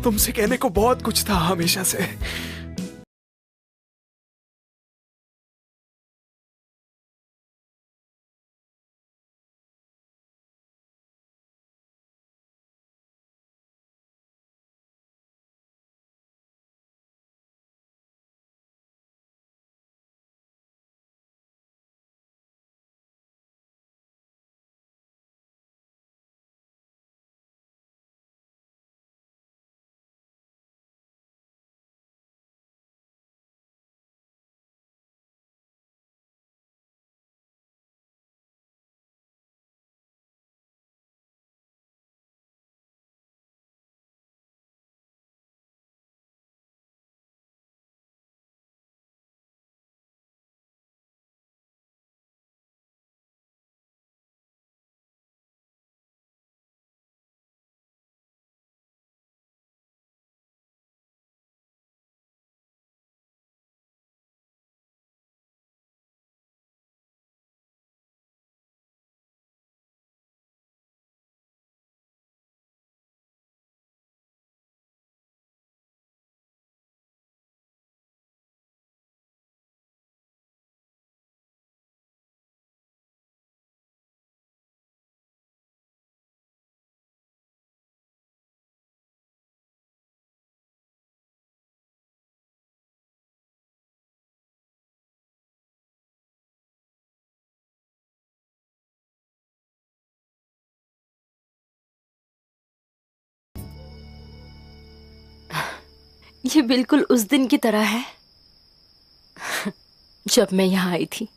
तुमसे कहने को बहुत कुछ था हमेशा से। ये बिल्कुल उस दिन की तरह है जब मैं यहाँ आई थी।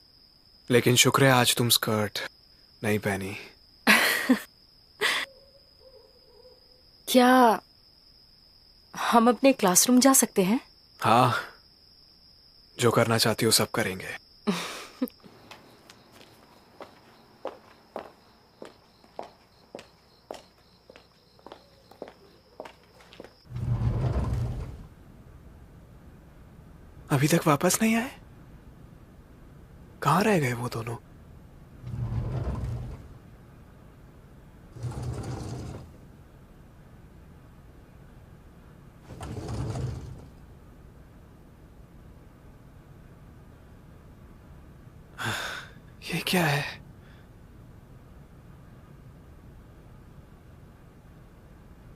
लेकिन शुक्र है आज तुम स्कर्ट नहीं पहनी। क्या हम अपने क्लासरूम जा सकते हैं? हाँ, जो करना चाहती हो सब करेंगे। अभी तक वापस नहीं आए? कहाँ रह गए वो दोनों? ये क्या है?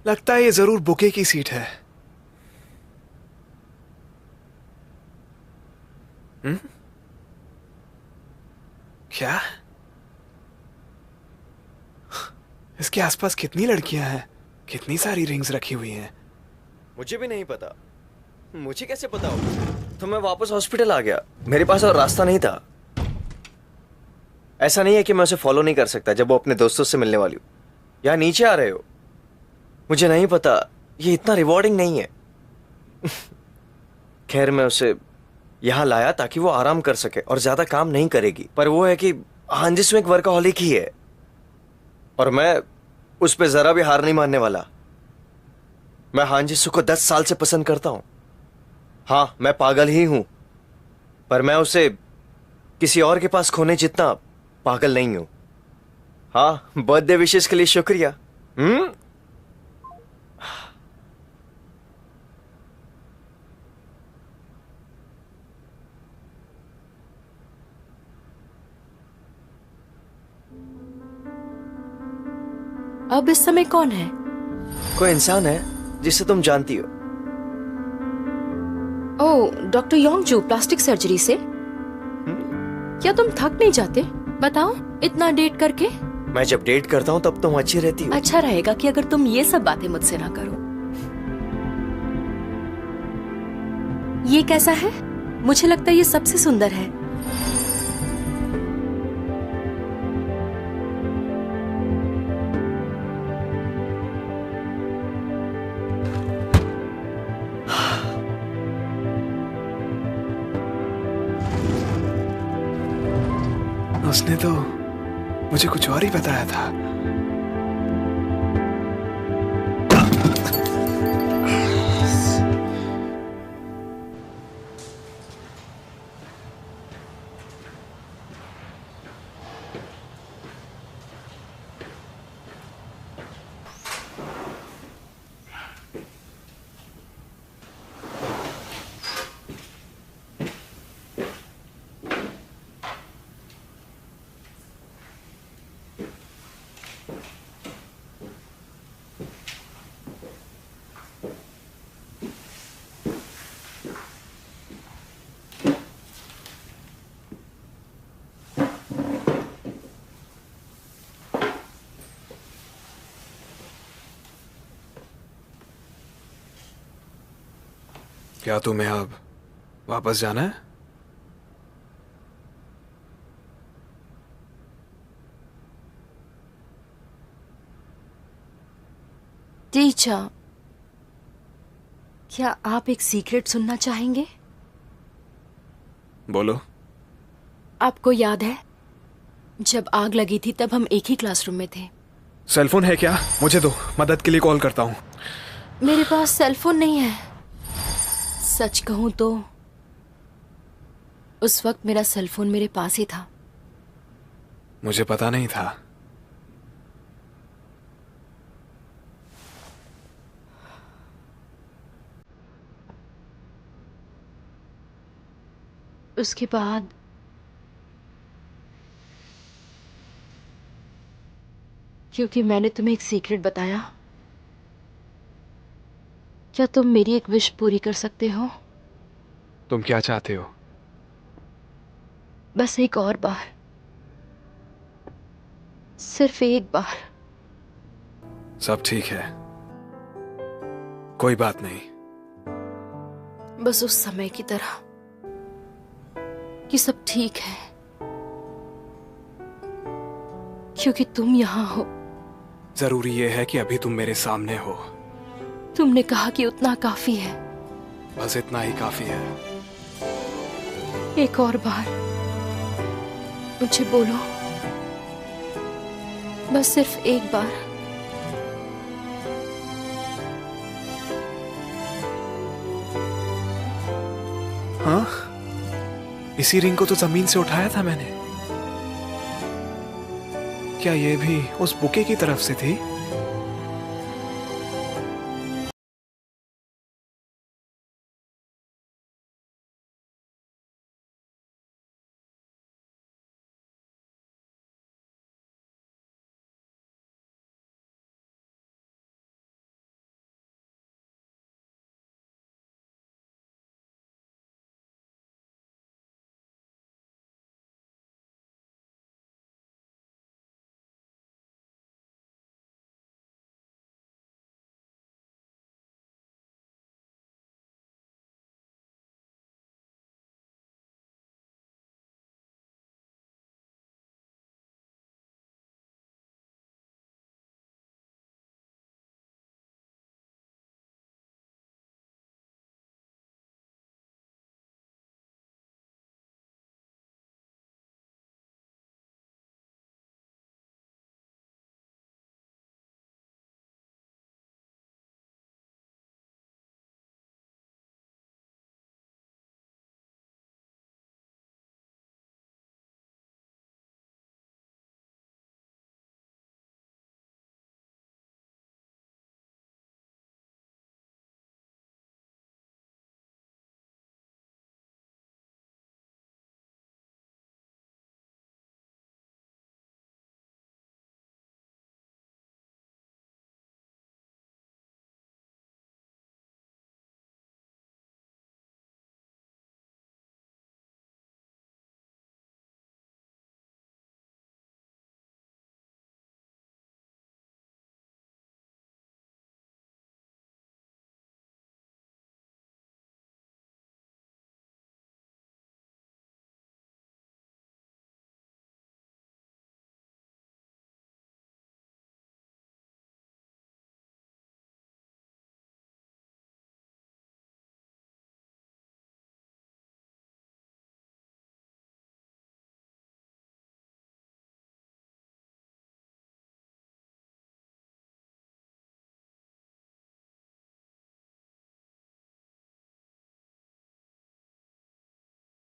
लगता है ये जरूर बुके की सीट है। क्या? इसके आसपास कितनी लड़कियां हैं, कितनी सारी रिंग्स रखी हुई हैं। मुझे भी नहीं पता। मुझे कैसे पता होगा? तो मैं वापस हॉस्पिटल आ गया, मेरे पास और रास्ता नहीं था। ऐसा नहीं है कि मैं उसे फॉलो नहीं कर सकता जब वो अपने दोस्तों से मिलने वाली हो। यहाँ नीचे आ रहे हो, मुझे नहीं पता, ये इतना रिवॉर्डिंग नहीं है। खैर, मैं उसे यहाँ लाया ताकि वो आराम कर सके और ज्यादा काम नहीं करेगी। पर वो है कि हांजिस में एक वर्कaholic ही है और मैं उस पर जरा भी हार नहीं मानने वाला। मैं हांजिसू को 10 साल से पसंद करता हूं। हाँ, मैं पागल ही हूं, पर मैं उसे किसी और के पास खोने जितना पागल नहीं हूं। हाँ, बर्थडे विशेस के लिए शुक्रिया। अब इस समय कौन है? कोई इंसान है जिसे तुम जानती हो। ओह, डॉक्टर योंगजू प्लास्टिक सर्जरी से। क्या तुम थक नहीं जाते? बताओ, इतना डेट करके। मैं जब डेट करता हूँ तब तुम अच्छी रहती हो। अच्छा रहेगा कि अगर तुम ये सब बातें मुझसे ना करो। ये कैसा है? मुझे लगता है ये सबसे सुंदर है। उसने तो मुझे कुछ और ही बताया था। क्या तुम्हें अब वापस जाना है? टीचर, क्या आप एक सीक्रेट सुनना चाहेंगे? बोलो। आपको याद है जब आग लगी थी तब हम एक ही क्लासरूम में थे? सेलफोन है क्या? मुझे दो, मदद के लिए कॉल करता हूँ। मेरे पास सेलफोन नहीं है। सच कहूं तो उस वक्त मेरा सेलफोन मेरे पास ही था। मुझे पता नहीं था। उसके बाद क्योंकि मैंने तुम्हें एक सीक्रेट बताया, क्या तुम मेरी एक विश पूरी कर सकते हो? तुम क्या चाहते हो? बस एक और बार, सिर्फ एक बार। सब ठीक है, कोई बात नहीं। बस उस समय की तरह कि सब ठीक है, क्योंकि तुम यहां हो। जरूरी यह है कि अभी तुम मेरे सामने हो। तुमने कहा कि उतना काफी है। बस इतना ही काफी है। एक और बार मुझे बोलो, बस सिर्फ एक बार। हाँ, इसी रिंग को तो जमीन से उठाया था मैंने। क्या ये भी उस बुके की तरफ से थी?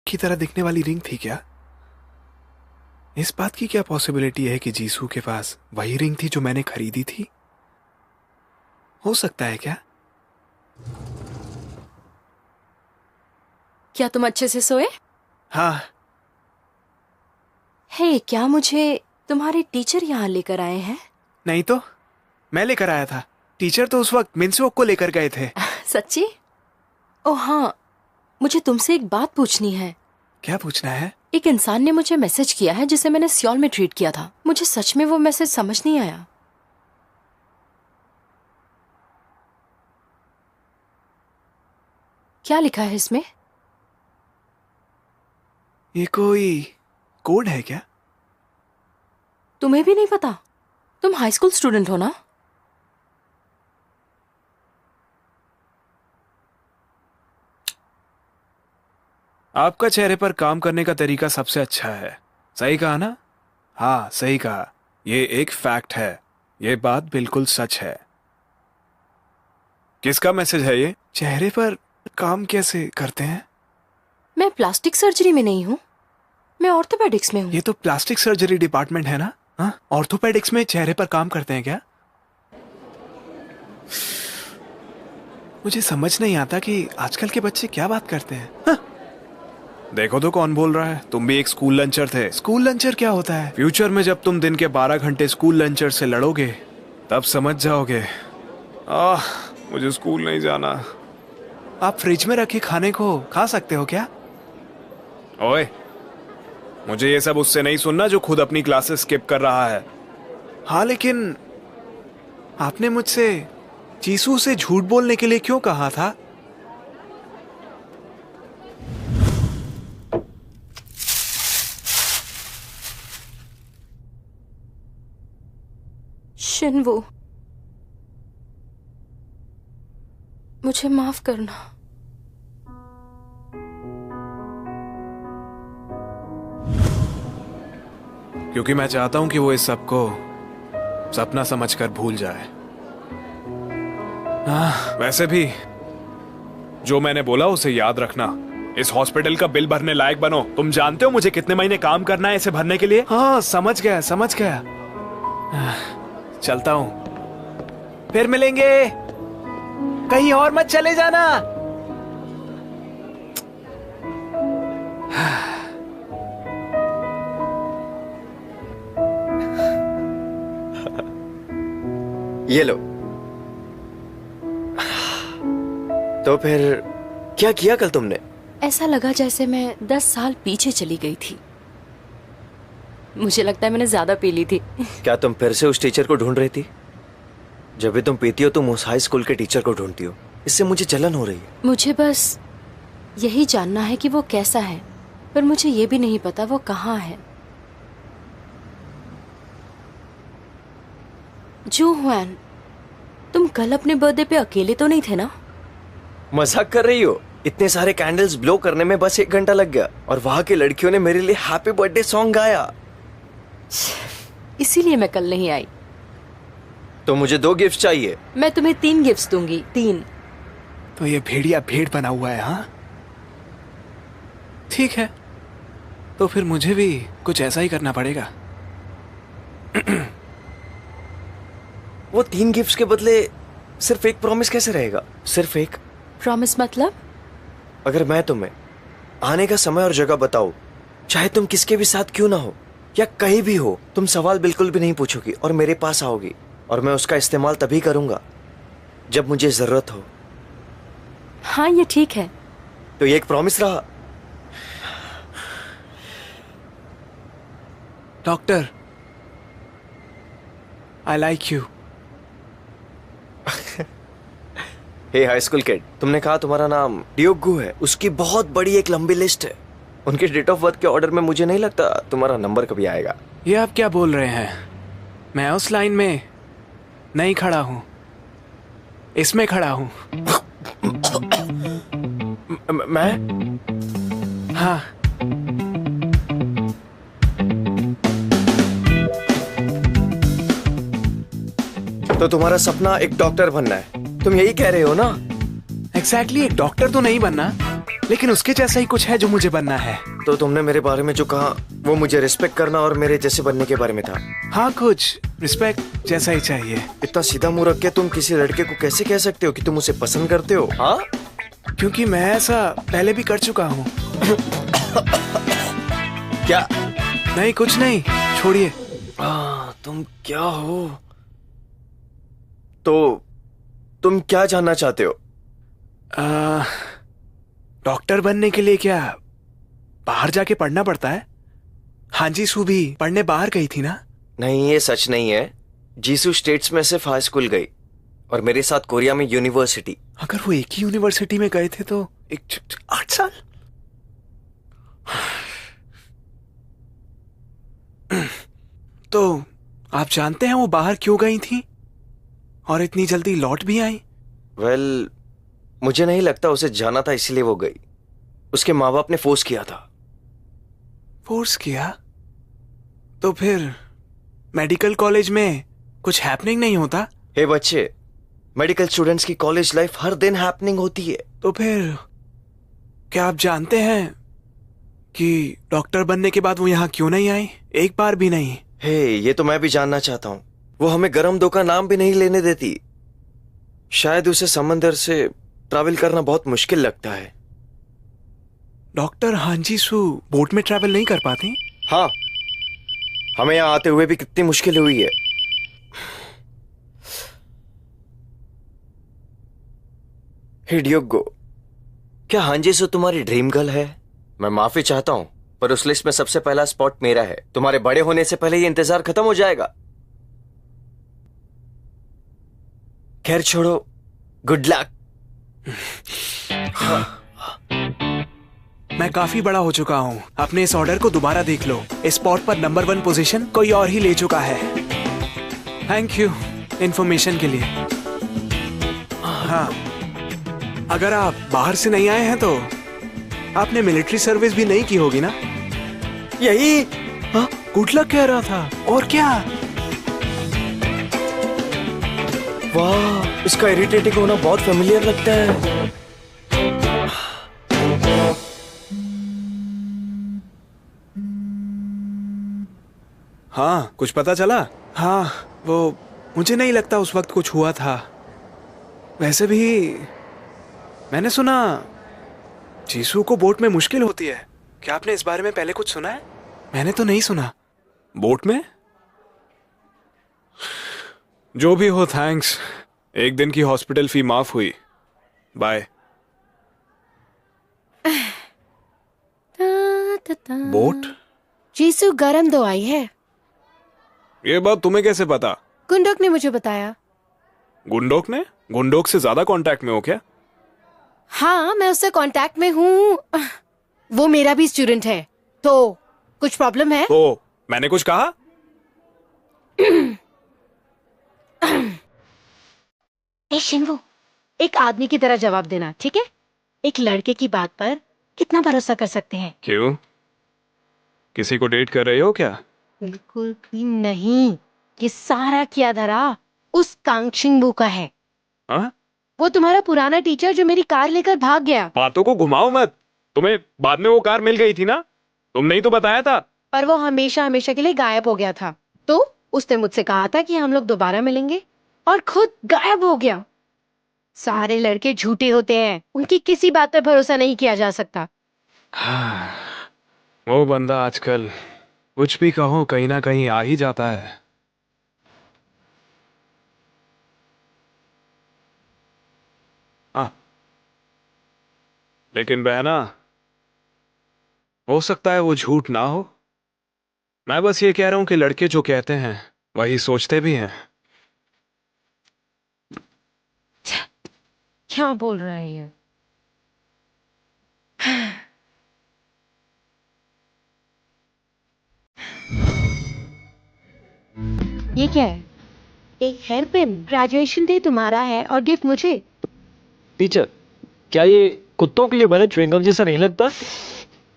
की तरह दिखने वाली रिंग थी क्या? इस बात की क्या पॉसिबिलिटी है कि जीसू के पास वही रिंग थी जो मैंने खरीदी थी? हो सकता है क्या? क्या तुम अच्छे से सोए? हाँ। हे, क्या मुझे तुम्हारे टीचर यहाँ लेकर आए हैं? नहीं तो, मैं लेकर आया था। टीचर तो उस वक्त मिन्सवॉक को लेकर गए थे। सच्ची? ओह हाँ, मुझे तुमसे एक बात पूछनी है। क्या पूछना है? एक इंसान ने मुझे मैसेज किया है जिसे मैंने सियोल में ट्रीट किया था। मुझे सच में वो मैसेज समझ नहीं आया। क्या लिखा है इसमें? ये कोई कोड है क्या? तुम्हें भी नहीं पता? तुम हाई स्कूल स्टूडेंट हो ना? आपका चेहरे पर काम करने का तरीका सबसे अच्छा है। सही कहा ना? हाँ, सही कहा। ये एक फैक्ट है। ये बात बिल्कुल सच है। किसका मैसेज है ये? चेहरे पर काम कैसे करते हैं? मैं प्लास्टिक सर्जरी में नहीं हूँ, मैं ऑर्थोपेडिक्स में हूँ। ये तो प्लास्टिक सर्जरी डिपार्टमेंट है ना? हाँ, ऑर्थोपेडिक्स में चेहरे पर काम करते हैं क्या? मुझे समझ नहीं आता कि आजकल के बच्चे क्या बात करते हैं। हाँ? देखो तो कौन बोल रहा है। तुम भी एक स्कूल लंचर थे। स्कूल लंचर क्या होता है? फ्यूचर में जब तुम दिन के 12 घंटे स्कूल लंचर से लड़ोगे तब समझ जाओगे। मुझे स्कूल नहीं जाना। आप फ्रिज में रखे खाने को खा सकते हो क्या? ओए, मुझे ये सब उससे नहीं सुनना जो खुद अपनी क्लासेस स्किप कर रहा है। हाँ, लेकिन आपने मुझसे जीसू से झूठ बोलने के लिए क्यों कहा था? शिनवो, मुझे माफ करना। क्योंकि मैं चाहता हूं कि वो इस सब को सपना समझकर भूल जाए। वैसे भी जो मैंने बोला उसे याद रखना। इस हॉस्पिटल का बिल भरने लायक बनो। तुम जानते हो मुझे कितने महीने काम करना है इसे भरने के लिए? हाँ, समझ गया समझ गया। चलता हूं, फिर मिलेंगे। कहीं और मत चले जाना। ये लो। तो फिर क्या किया कल तुमने? ऐसा लगा जैसे मैं 10 साल पीछे चली गई थी। मुझे लगता है मैंने ज्यादा पी ली थी। क्या तुम फिर से उस टीचर को ढूंढ रही थी? जब भी तुम पीती हो तुम उस हाई स्कूल के टीचर को ढूंढती हो। इससे मुझे जलन हो रही है। मुझे बस यही जानना है कि वो कैसा है, पर मुझे ये भी नहीं पता वो कहाँ है। जो हुआन, तुम कल अपने बर्थडे पे अकेले तो नहीं थे ना? मजाक कर रही हो? इतने सारे कैंडल्स ब्लो करने में बस 1 घंटा लग गया और वहां की लड़कियों ने मेरे लिए हैप्पी बर्थडे सॉन्ग गाया। इसीलिए मैं कल नहीं आई। तो मुझे 2 गिफ्ट चाहिए। मैं तुम्हें 3 गिफ्ट्स दूंगी। 3। तो ये भेड़िया भेड़ बना हुआ है? हाँ, ठीक है, तो फिर मुझे भी कुछ ऐसा ही करना पड़ेगा। वो 3 गिफ्ट्स के बदले सिर्फ एक प्रॉमिस कैसे रहेगा? सिर्फ एक प्रॉमिस मतलब? अगर मैं तुम्हें आने का समय और जगह बताऊं, चाहे तुम किसके भी साथ क्यों ना हो या कहीं भी हो, तुम सवाल बिल्कुल भी नहीं पूछोगी और मेरे पास आओगी और मैं उसका इस्तेमाल तभी करूंगा जब मुझे जरूरत हो। हाँ, ये ठीक है। तो ये एक प्रॉमिस रहा। Doctor, I like you. Hey high school kid, तुमने कहा तुम्हारा नाम डियोगू है। उसकी बहुत बड़ी एक लंबी लिस्ट है। उनके डेट ऑफ बर्थ के ऑर्डर में मुझे नहीं लगता तुम्हारा नंबर कभी आएगा। ये आप क्या बोल रहे हैं? मैं उस लाइन में नहीं खड़ा हूं, इसमें खड़ा हूं। मैं? हाँ, तो तुम्हारा सपना एक डॉक्टर बनना है, तुम यही कह रहे हो ना? एग्जैक्टली, एक डॉक्टर तो नहीं बनना, लेकिन उसके जैसा ही कुछ है जो मुझे बनना है। तो तुमने मेरे बारे में जो कहा वो मुझे रिस्पेक्ट करना और मेरे जैसे बनने के बारे में था। हाँ, कुछ रिस्पेक्ट जैसा ही चाहिए। इतना सीधा मुंह रख के तुम किसी लड़के को कैसे कह सकते हो कि तुम उसे पसंद करते हो? हाँ, क्योंकि मैं ऐसा पहले भी कर चुका हूँ। क्या? नहीं, कुछ नहीं, छोड़िए। तुम क्या हो? तो तुम क्या जानना चाहते हो? डॉक्टर बनने के लिए क्या बाहर जाके पढ़ना पड़ता है? हाँ जी, सू भी पढ़ने बाहर गई थी ना? नहीं, ये सच नहीं है। जीसू स्टेट्स में सिर्फ हाई स्कूल गई और मेरे साथ कोरिया में यूनिवर्सिटी। अगर वो एक ही यूनिवर्सिटी में गए थे तो 8 साल। तो आप जानते हैं वो बाहर क्यों गई थी और इतनी जल्दी लौट भी आई? वेल, मुझे नहीं लगता उसे जाना था इसलिए वो गई। उसके माँ बाप ने फोर्स किया था। फोर्स किया? तो फिर मेडिकल कॉलेज में कुछ हैपनिंग नहीं होता? हे बच्चे, मेडिकल स्टूडेंट्स की कॉलेज लाइफ हर दिन हैपनिंग होती है। तो फिर क्या आप जानते हैं कि डॉक्टर बनने के बाद वो यहाँ क्यों नहीं आई? एक बार भी नहीं। हे, ये तो मैं भी जानना चाहता हूँ। वो हमें गरम दो का नाम भी नहीं लेने देती। शायद उसे समंदर से ट्रैवल करना बहुत मुश्किल लगता है। डॉक्टर हांजीसू बोट में ट्रैवल नहीं कर पाती? हाँ, हमें यहाँ आते हुए भी कितनी मुश्किल हुई है। हिडियोगो, क्या हांजीसू तुम्हारी ड्रीम गर्ल है? मैं माफी चाहता हूँ, पर उस लिस्ट में सबसे पहला स्पॉट मेरा है। तुम्हारे बड़े होने से पहले ये इंतजार खत्म हो जाएगा। खैर छोड़ो, गुड लक। मैं काफी बड़ा हो चुका हूँ। अपने इस ऑर्डर को दोबारा देख लो। इस स्पॉट पर नंबर 1 पोजीशन कोई और ही ले चुका है। थैंक यू इंफॉर्मेशन के लिए। हाँ, अगर आप बाहर से नहीं आए हैं तो आपने मिलिट्री सर्विस भी नहीं की होगी ना? यही गुड लक कह रहा था, और क्या? वाह, इसका इरिटेटिंग होना बहुत फेमिलियर लगता है। हाँ, कुछ पता चला? हाँ, वो मुझे नहीं लगता उस वक्त कुछ हुआ था। वैसे भी मैंने सुना जीसू को बोट में मुश्किल होती है। क्या आपने इस बारे में पहले कुछ सुना है? मैंने तो नहीं सुना। बोट में? जो भी हो, थैंक्स। एक दिन की हॉस्पिटल फी माफ हुई। बाय। बोट? जीसू गरम दो आई है। ये बात तुम्हें कैसे पता? गुंडोक ने मुझे बताया। गुंडोक ने? गुंडोक से ज्यादा कांटेक्ट में हो क्या? हाँ, मैं उससे कांटेक्ट में हूँ। वो मेरा भी स्टूडेंट है। तो कुछ प्रॉब्लम है? ओ, मैंने कुछ कहा? ए शिन्वो, एक आदमी की तरह जवाब देना, ठीक है? एक लड़के की बात पर कितना भरोसा कर सकते हैं? क्यों? किसी को डेट कर रहे हो क्या? बिल्कुल भी नहीं। ये सारा किया धरा उस कांगशिंगबू का है। हाँ? वो तुम्हारा पुराना टीचर जो मेरी कार लेकर भाग गया। बातों को घुमाओ मत। तुम्हें बाद में वो कार मिल गई थी ना? तुमने ही तो बताया था। पर वो हमेशा हमेशा के लिए गायब हो गया था। तो उसने मुझसे कहा था कि हम लोग दोबारा मिलेंगे, और खुद गायब हो गया। सारे लड़के झूठे होते हैं, उनकी किसी बात पर भरोसा नहीं किया जा सकता। वो बंदा आजकल कुछ भी कहो कहीं ना कहीं आ ही जाता है। हाँ, लेकिन बहना, हो सकता है वो झूठ ना हो। मैं बस ये कह रहा हूं कि लड़के जो कहते हैं वही सोचते भी हैं। क्या बोल रहा है ये? ये क्या है? एक हेयर पिन। ग्रेजुएशन डे तुम्हारा है और गिफ्ट मुझे। टीचर, क्या ये कुत्तों के लिए बने च्युइंगम जैसा नहीं लगता?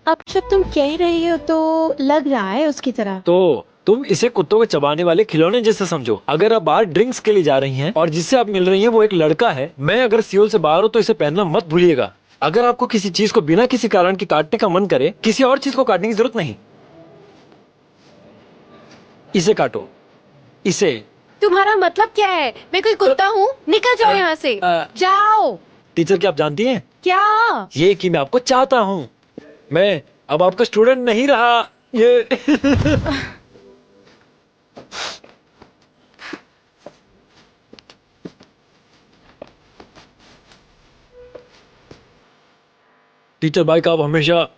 अब जब तुम कह रही हो तो लग रहा है उसकी तरह। तो तुम इसे कुत्तों को चबाने वाले खिलौने जैसा समझो। अगर आप बाहर ड्रिंक्स के लिए जा रही हैं और जिससे आप मिल रही हैं वो एक लड़का है, मैं अगर सियोल से बाहर हूँ तो इसे पहनना मत भूलिएगा। अगर आपको किसी चीज को बिना किसी कारण के काटने का मन करे, किसी और चीज को काटने की जरूरत नहीं। इसे काटो, इसे। तुम्हारा मतलब क्या है? मैं कोई कुत्ता हूँ? निकल जाओ यहाँ से। जाओ। टीचर, क्या आप जानती हैं क्या? ये कि मैं आपको चाहता हूँ। मैं अब आपका स्टूडेंट नहीं रहा। ये टीचर भाई का आप हमेशा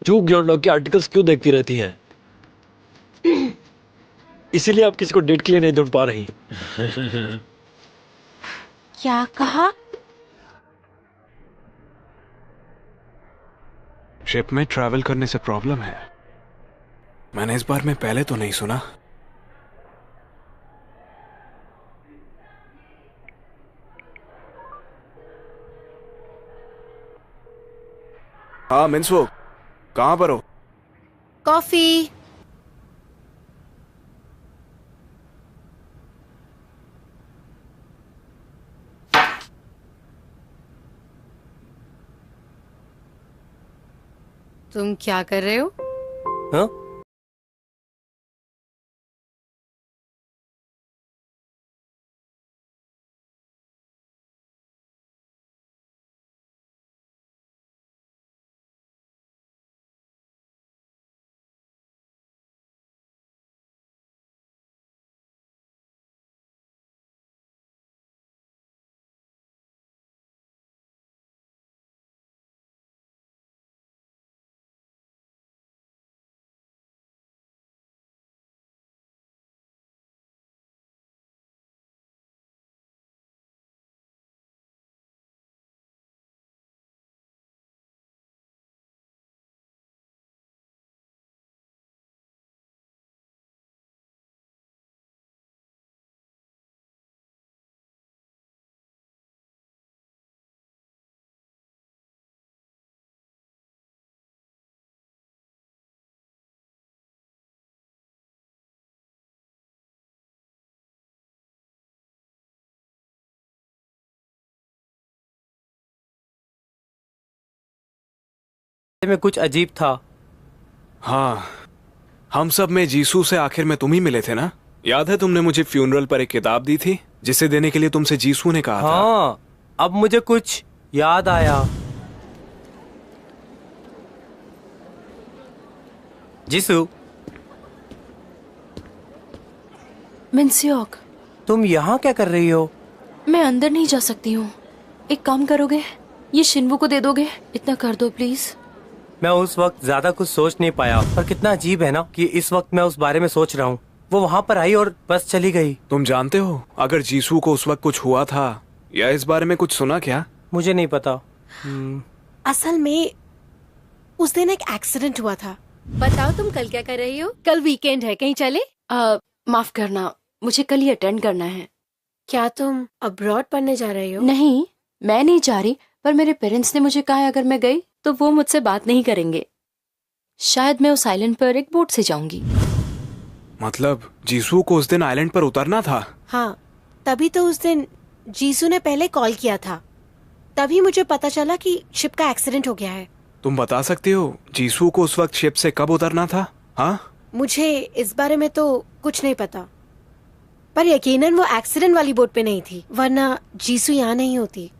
जूक ग्योंडोक के आर्टिकल्स क्यों देखती रहती हैं? इसीलिए आप किसी को डेट के लिए नहीं ढूंढ पा रही। क्या कहा? शिप में ट्रैवल करने से प्रॉब्लम है। मैंने इस बार में पहले तो नहीं सुना। हाँ मिन्सो, कहाँ पर हो? कॉफी। तुम क्या कर रहे हो? हाँ? में कुछ अजीब था। हाँ, हम सब में जीसू से आखिर में तुम ही मिले थे ना? याद है तुमने मुझे फ्यूनरल पर एक किताब दी थी जिसे देने के लिए तुमसे जीसू ने कहा था। हाँ, अब मुझे कुछ याद आया। जीसू, मिन्सियोक, तुम यहाँ क्या कर रही हो? मैं अंदर नहीं जा सकती हूँ। एक काम करोगे, ये शिन्वू को दे दोगे? इतना कर दो प्लीज। मैं उस वक्त ज्यादा कुछ सोच नहीं पाया, पर कितना अजीब है ना कि इस वक्त मैं उस बारे में सोच रहा हूँ। वो वहाँ पर आई और बस चली गई। तुम जानते हो अगर जीसू को उस वक्त कुछ हुआ था या इस बारे में कुछ सुना क्या? मुझे नहीं पता। असल में उस दिन एक एक्सीडेंट हुआ था। बताओ तुम कल क्या कर रही हो? कल वीकेंड है, कहीं चले? माफ करना, मुझे कल ही अटेंड करना है। क्या तुम अब्रॉड पढ़ने जा रही हो? नहीं, मैं नहीं जा रही, पर मेरे पेरेंट्स ने मुझे कहा है अगर मैं गई तो वो मुझसे बात नहीं करेंगे। शायद मैं उस आइलैंड पर एक बोट से जाऊंगी। मतलब जीसू को उस दिन आइलैंड पर उतरना था? हाँ, तभी तो उस दिन जीसू ने पहले कॉल किया था। तभी मुझे पता चला कि शिप का एक्सीडेंट हो गया है। तुम बता सकती हो जीसू को उस वक्त शिप से कब उतरना था? हाँ, मुझे इस बारे में तो कुछ नहीं पता, पर यकीनन वो एक्सीडेंट वाली बोट पे नहीं थी, वरना जीसू यहाँ नहीं होती।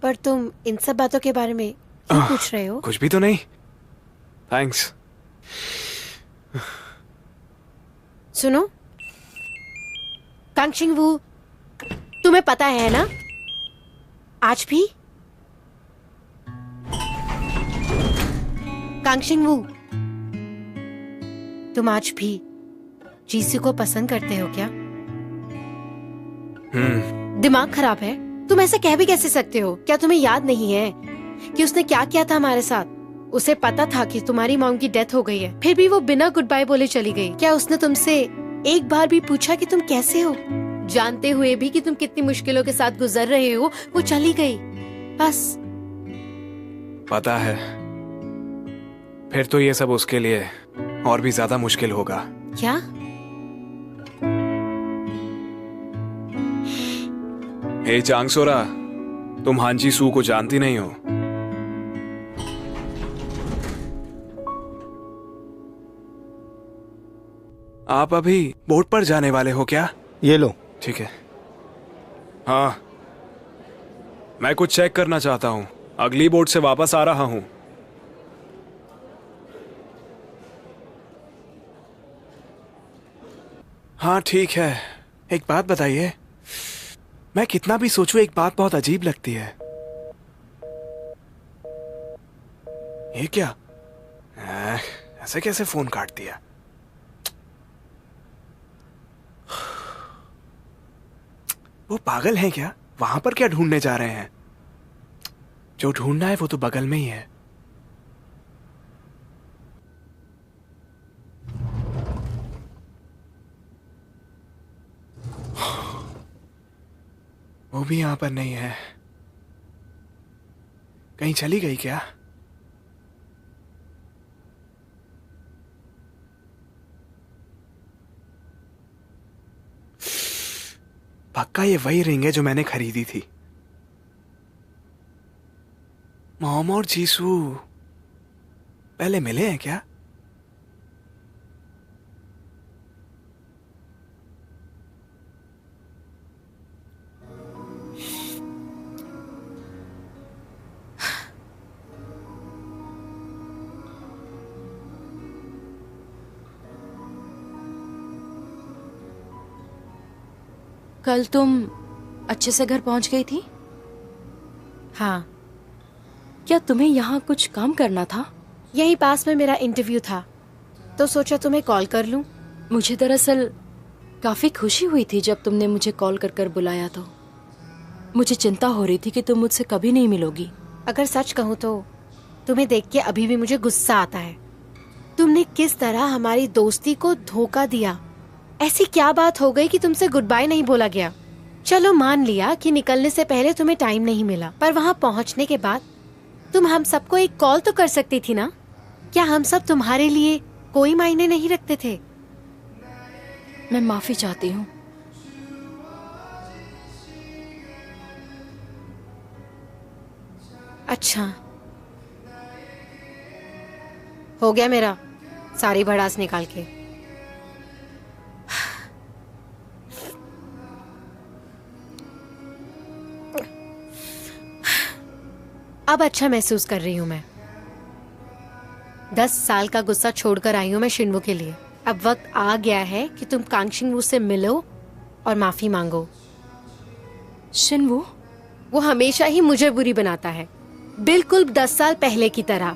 पर तुम इन सब बातों के बारे में क्यों पूछ रहे हो? कुछ भी तो नहीं। थैंक्स। सुनो कांगशिंग वू, तुम्हें पता है ना, आज भी कांगशिंग वू, तुम आज भी जीसू को पसंद करते हो क्या? दिमाग खराब है? तुम ऐसे कह भी कैसे सकते हो? क्या तुम्हें याद नहीं है कि उसने क्या किया था हमारे साथ? उसे पता था कि तुम्हारी मॉम की डेथ हो गई है, फिर भी वो बिना गुड बाय बोले चली गई। क्या उसने तुमसे एक बार भी पूछा कि तुम कैसे हो? जानते हुए भी कि तुम कितनी मुश्किलों के साथ गुजर रहे हो, वो चली गई बस। पता है, फिर तो ये सब उसके लिए और भी ज्यादा मुश्किल होगा। क्या? हे चांगसोरा, तुम हांजी सू को जानती नहीं हो। आप अभी बोट पर जाने वाले हो क्या? ये लो। ठीक है। हाँ, मैं कुछ चेक करना चाहता हूँ। अगली बोट से वापस आ रहा हूँ। हाँ ठीक है, एक बात बताइए, मैं कितना भी सोचूं एक बात बहुत अजीब लगती है। ये क्या? ऐसे कैसे फोन काट दिया? वो पागल हैं क्या? वहां पर क्या ढूंढने जा रहे हैं? जो ढूंढना है वो तो बगल में ही है। वो भी यहां पर नहीं है। कहीं चली गई क्या? पक्का ये वही रिंग है जो मैंने खरीदी थी। मॉम और जीसू पहले मिले हैं क्या? कल तुम अच्छे से घर पहुंच गई थी? हाँ, क्या तुम्हें यहाँ कुछ काम करना था? यहीं पास में मेरा इंटरव्यू था, तो सोचा तुम्हें कॉल कर लूं। मुझे दरअसल काफी खुशी हुई थी जब तुमने मुझे कॉल कर कर बुलाया। तो मुझे चिंता हो रही थी कि तुम मुझसे कभी नहीं मिलोगी। अगर सच कहूँ तो तुम्हें देख के अभी भी मुझे गुस्सा आता है। तुमने किस तरह हमारी दोस्ती को धोखा दिया। ऐसी क्या बात हो गई कि तुमसे गुड बाय नहीं बोला गया? चलो मान लिया कि निकलने से पहले तुम्हें टाइम नहीं मिला, पर वहाँ पहुँचने के बाद तुम हम सबको एक कॉल तो कर सकती थी ना? क्या हम सब तुम्हारे लिए कोई मायने नहीं रखते थे? मैं माफी चाहती हूँ। अच्छा, हो गया मेरा सारी भड़ास निकाल के। अब अच्छा महसूस कर रही हूँ मैं। 10 साल का गुस्सा छोड़कर आई हूँ मैं शिन्वू के लिए। अब वक्त आ गया है कि तुम कांगशिंगवू से मिलो और माफी मांगो। शिन्वू? वो हमेशा ही मुझे बुरी बनाता है, बिल्कुल 10 साल पहले की तरह।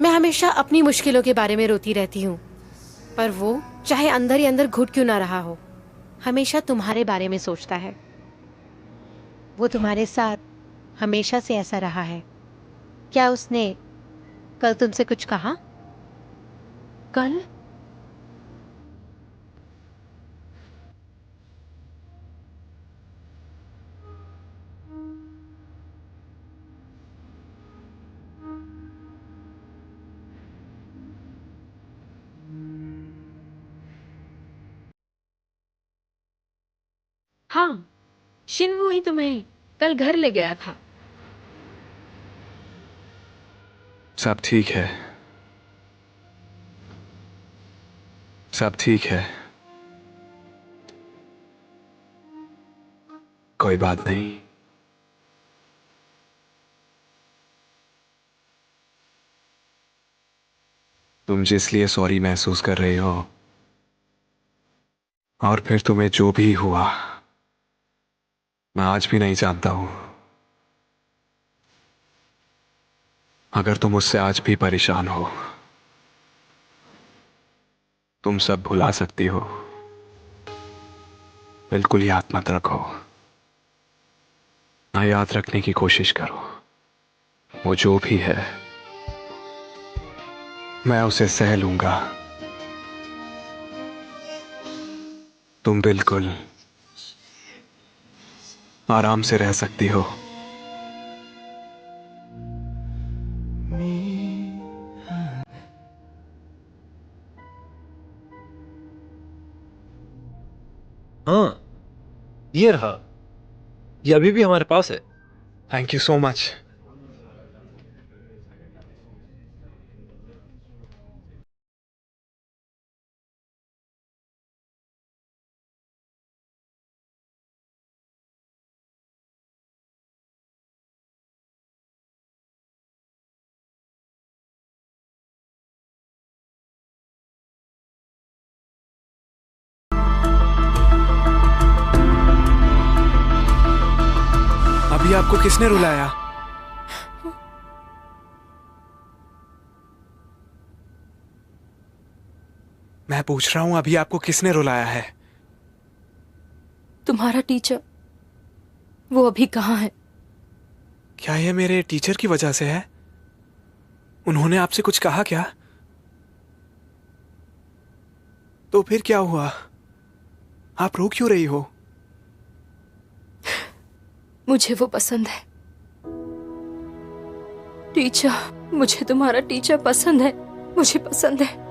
मैं हमेशा अपनी मुश्किलों के बारे में रोती रहती हूँ, पर वो चाहे अंदर ही अंदर घुट क्यों ना रहा हो, हमेशा तुम्हारे बारे में सोचता है। वो तुम्हारे साथ हमेशा से ऐसा रहा है। क्या उसने कल तुमसे कुछ कहा? कल? हाँ, शिन्वू ही तुम्हें कल घर ले गया था। सब ठीक है, सब ठीक है, कोई बात नहीं। तुम जिस लिए सॉरी महसूस कर रही हो, और फिर तुम्हें जो भी हुआ, मैं आज भी नहीं जानता हूं। अगर तुम मुझसे आज भी परेशान हो, तुम सब भुला सकती हो। बिल्कुल याद मत रखो, ना याद रखने की कोशिश करो। वो जो भी है, मैं उसे सह लूंगा। तुम बिल्कुल आराम से रह सकती हो। हाँ, ये रहा। ये अभी भी हमारे पास है। Thank you so much. अभी आपको किसने रुलाया? मैं पूछ रहा हूं, अभी आपको किसने रुलाया है? तुम्हारा टीचर। वो अभी कहाँ है? क्या ये मेरे टीचर की वजह से है? उन्होंने आपसे कुछ कहा क्या? तो फिर क्या हुआ? आप रो क्यों रही हो? मुझे वो पसंद है। टीचर, मुझे तुम्हारा टीचर पसंद है। मुझे पसंद है।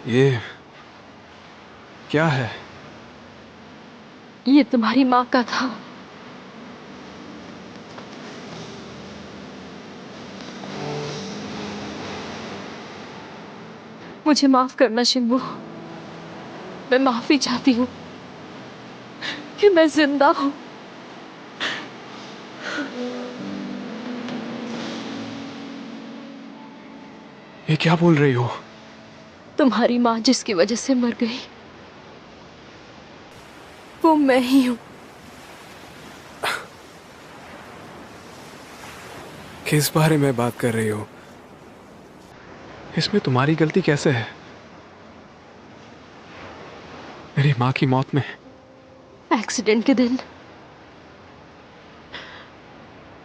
ये क्या है? ये तुम्हारी माँ का था। मुझे माफ करना शिंबू। मैं माफी चाहती हूँ कि मैं जिंदा हूँ। ये क्या बोल रही हो? तुम्हारी माँ जिसकी वजह से मर गई, वो मैं ही हूँ। किस बारे में बात कर रही हो? इसमें तुम्हारी गलती कैसे है? मेरी माँ की मौत में? एक्सीडेंट के दिन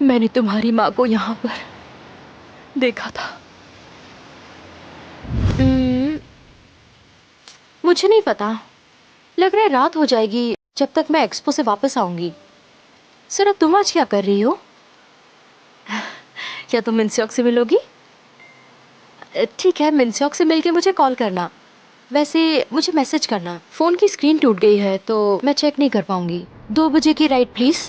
मैंने तुम्हारी माँ को यहाँ पर देखा था। मुझे नहीं पता, लग रहा है रात हो जाएगी जब तक मैं एक्सपो से वापस आऊंगी। सर अब तुम आज क्या कर रही हो? क्या तुम मिनस्योक से मिलोगी? ठीक है, मिनस्योक से मिलके मुझे कॉल करना। वैसे मुझे मैसेज करना। फ़ोन की स्क्रीन टूट गई है तो मैं चेक नहीं कर पाऊंगी। 2 बजे की राइड प्लीज़।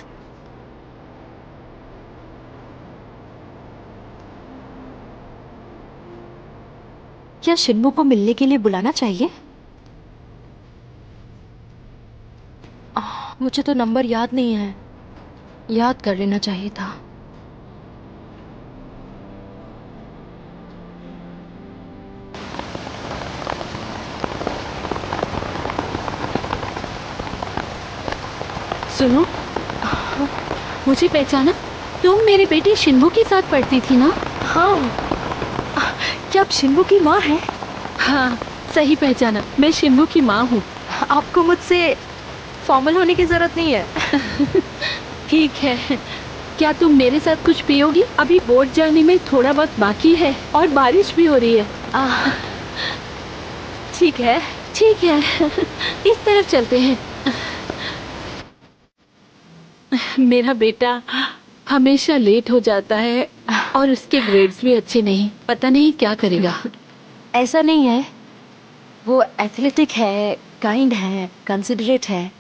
क्या शिन्मू को मिलने के लिए बुलाना चाहिए? मुझे तो नंबर याद नहीं है, याद कर लेना चाहिए था। सुनो, मुझे पहचाना? तुम मेरे बेटे शिन्मू के साथ पढ़ती थी ना? हाँ, क्या आप शिन्मू की माँ हैं? हाँ, सही पहचाना, मैं शिन्मू की माँ हूँ। आपको मुझसे फॉर्मल होने की जरूरत नहीं है। ठीक है, क्या तुम मेरे साथ कुछ पियोगी? अभी बोट जाने में थोड़ा बहुत बाकी है और बारिश भी हो रही है। ठीक है। ठीक है, इस तरफ चलते हैं। मेरा बेटा हमेशा लेट हो जाता है और उसके ग्रेड्स भी अच्छे नहीं, पता नहीं क्या करेगा। ऐसा नहीं है, वो एथलेटिक है, काइंड है, कंसिडरेट है।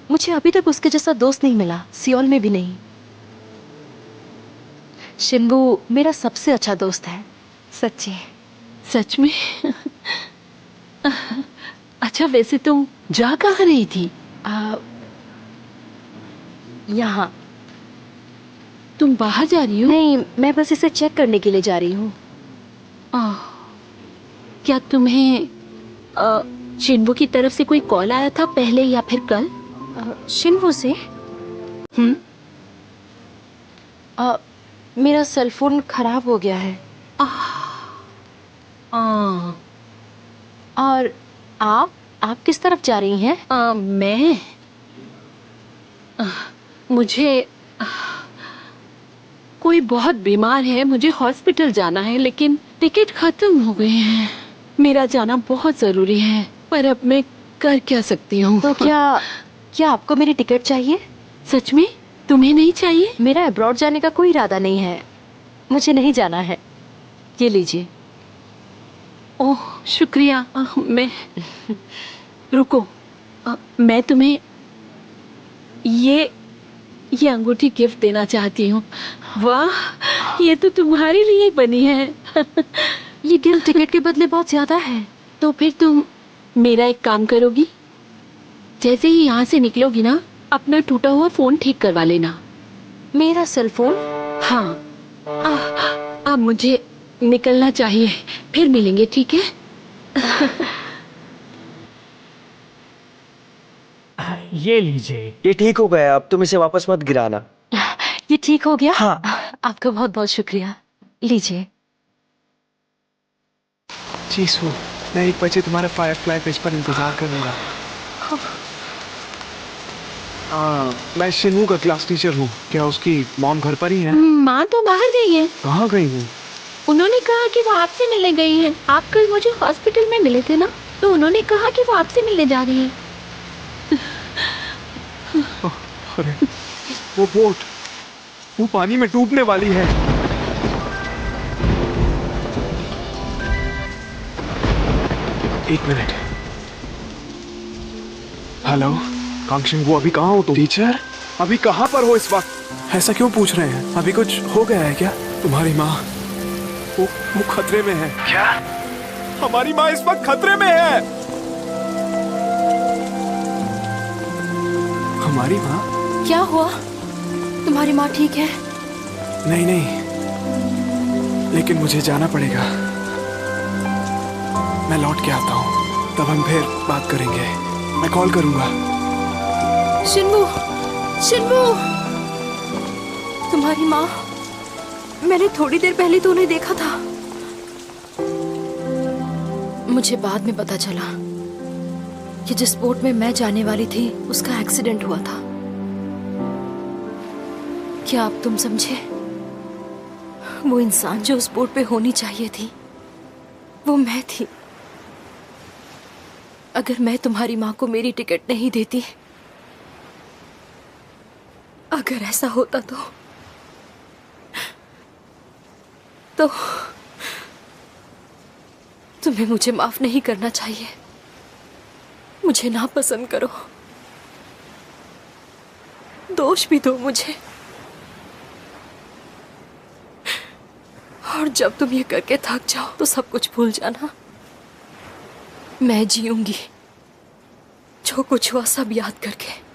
मुझे अभी तक उसके जैसा दोस्त नहीं मिला, सियोल में भी नहीं। शिन्मू मेरा सबसे अच्छा दोस्त है, सच्ची। सच में? अच्छा, वैसे तुम जा कहाँ रही थी? यहाँ। तुम बाहर जा रही हो? नहीं, मैं बस इसे चेक करने के लिए जा रही हूँ। क्या तुम्हें शिन्मू की तरफ से कोई कॉल आया था पहले या फिर कल? शिन्मू से? मेरा सेल फोन खराब हो गया है। और आप किस तरफ जा रही हैं? मैं मुझे कोई बहुत बीमार है, मुझे हॉस्पिटल जाना है, लेकिन टिकट खत्म हो गए हैं। मेरा जाना बहुत जरूरी है, पर अब मैं कर क्या सकती हूँ? तो क्या आपको मेरी टिकट चाहिए? सच में? तुम्हें नहीं चाहिए? मेरा अब्रॉड जाने का कोई इरादा नहीं है, मुझे नहीं जाना है। ये लीजिए। ओह शुक्रिया। मैं रुको, मैं तुम्हें ये अंगूठी गिफ्ट देना चाहती हूँ। वाह, ये तो तुम्हारे लिए बनी है। ये गिफ्ट टिकट के बदले बहुत ज्यादा है। तो फिर तुम मेरा एक काम करोगी? जैसे ही यहाँ से निकलोगी ना, अपना टूटा हुआ फोन ठीक करवा लेना। मेरा सेल फोन? हाँ। अब मुझे निकलना चाहिए, फिर मिलेंगे, ठीक है? ये लीजिए। ये ठीक हो गया, अब तुम इसे वापस मत गिराना। ये ठीक हो गया? हाँ। आपका बहुत बहुत शुक्रिया। लीजिए। चीसू, मैं 1 बजे तुम्हारे फायरफ्लाई पेज पर इंतजार करूंगा। मैं शिन्मू का क्लास टीचर हूँ। क्या उसकी मॉम घर पर ही है? माँ तो बाहर गई है। कहाँ गई हूँ? उन्होंने कहा कि वो आपसे मिलने गई हैं। आप कल मुझे हॉस्पिटल में मिले थे ना, तो उन्होंने कहा कि वो आपसे मिलने जा रही हैं। अरे, वो बोट, वो पानी में डूबने वाली है। एक मिनट। हेलो कांक्षिंग, वो अभी कहाँ हो तुम? टीचर, अभी कहाँ पर हो इस वक्त? ऐसा क्यों पूछ रहे हैं? अभी कुछ हो गया है क्या? तुम्हारी माँ वो खतरे में है। क्या? हमारी माँ इस वक्त खतरे में है। हमारी माँ? क्या हुआ? तुम्हारी माँ ठीक है? नहीं नहीं, लेकिन मुझे जाना पड़ेगा। मैं लौट के आता हूँ, तब हम फिर बात करेंगे। मैं कॉल करूंगा। शिन्मू, शिन्मू, तुम्हारी माँ, मैंने थोड़ी देर पहले तो उन्हें देखा था। मुझे बाद में पता चला कि जिस बोट में मैं जाने वाली थी उसका एक्सीडेंट हुआ था। क्या अब तुम समझे? वो इंसान जो उस बोट पे होनी चाहिए थी, वो मैं थी। अगर मैं तुम्हारी माँ को मेरी टिकट नहीं देती, अगर ऐसा होता तो तुम्हें मुझे माफ नहीं करना चाहिए। मुझे नापसंद करो, दोष भी दो मुझे, और जब तुम ये करके थक जाओ तो सब कुछ भूल जाना। मैं जीऊंगी जो कुछ हुआ सब याद करके।